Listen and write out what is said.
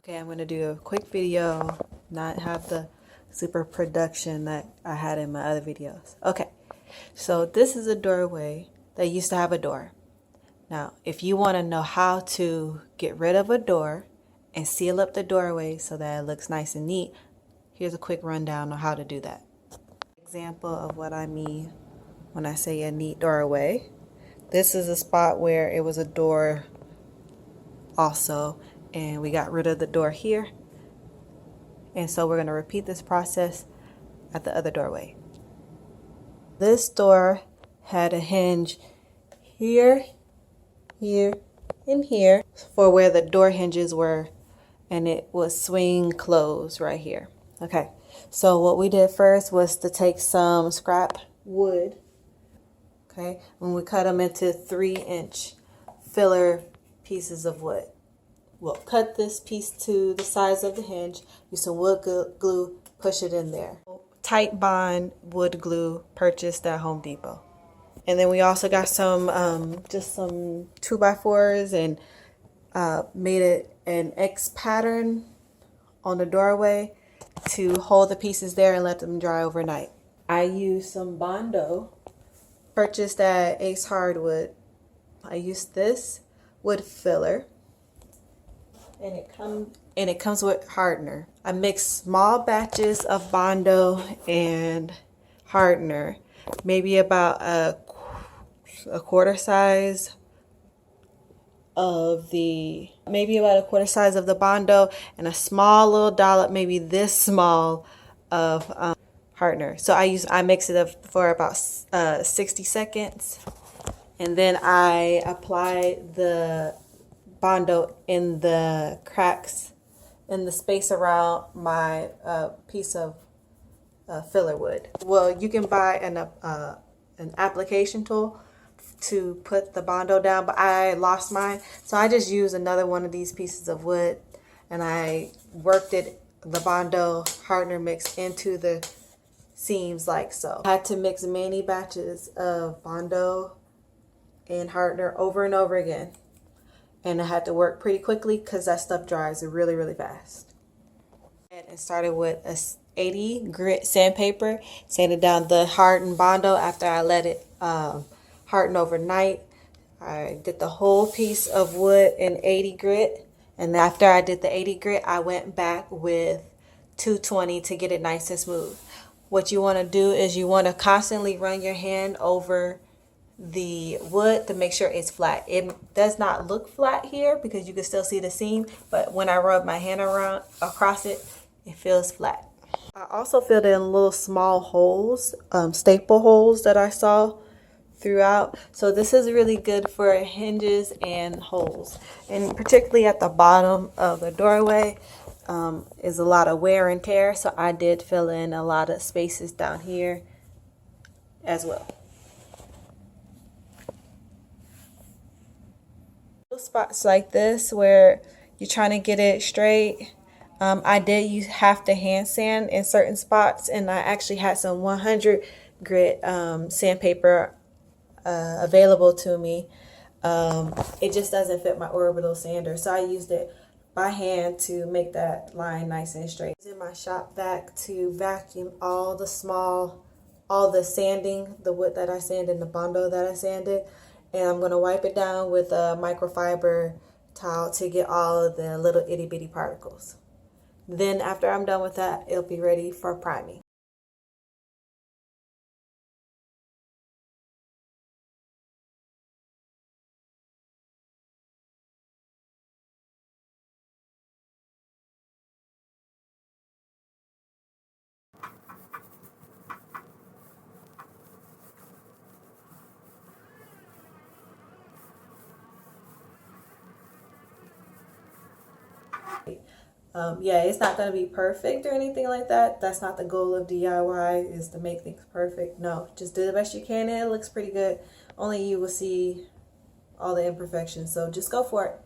Okay, I'm going to do a quick video, not have the super production that I had in my other videos. Okay, so this is a doorway that used to have a door. Now, if you want to know how to get rid of a door and seal up the doorway so that it looks nice and neat, here's a quick rundown on how to do that. Example of what I mean when I say a neat doorway. This is a spot where it was a door also, and we got rid of the door here, and so we're going to repeat this process at the other doorway. This door had a hinge here, here, and here for where the door hinges were, and it would swing closed right here. Okay, so what we did first was to take some scrap wood, okay, and we cut them into 3-inch filler pieces of wood. We'll cut this piece to the size of the hinge, use some wood glue, push it in there. Tight bond wood glue purchased at Home Depot. And then we also got some, just some 2x4s and made it an X pattern on the doorway to hold the pieces there and let them dry overnight. I used some Bondo purchased at Ace Hardwood. I used this wood filler. And it comes with hardener. I mixed small batches of Bondo and hardener, maybe about a quarter size of the Bondo and a small little dollop, maybe this small, of hardener. So I mix it up for about 60 seconds, and then I apply the Bondo in the cracks in the space around my piece of filler wood. Well, you can buy an application tool to put the Bondo down, but I lost mine, so I just used another one of these pieces of wood, and I worked the Bondo hardener mix into the seams like so. I had to mix many batches of Bondo and hardener over and over again. And I had to work pretty quickly because that stuff dries really, really fast. And started with a 80 grit sandpaper, sanded down the hardened Bondo after I let it harden overnight. I did the whole piece of wood in 80 grit. And after I did the 80 grit, I went back with 220 to get it nice and smooth. What you want to do is you want to constantly run your hand over the wood to make sure it's flat. It does not look flat here because you can still see the seam, but when I rub my hand around across it, it feels flat. I also filled in little small holes, staple holes that I saw throughout. So this is really good for hinges and holes, and particularly at the bottom of the doorway is a lot of wear and tear, so I did fill in a lot of spaces down here as well. Spots like this where you're trying to get it straight, I did have to hand sand in certain spots, and I actually had some 100 grit sandpaper available to me. It just doesn't fit my Orbital sander, so I used it by hand to make that line nice and straight. Using my shop vac to vacuum all the sanding, the wood that I sanded and the Bondo that I sanded. And I'm going to wipe it down with a microfiber towel to get all of the little itty bitty particles. Then after I'm done with that, it'll be ready for priming. Yeah, it's not going to be perfect or anything like that. That's not the goal of DIY, is to make things perfect. No, just do the best you can and it looks pretty good. Only you will see all the imperfections, so just go for it.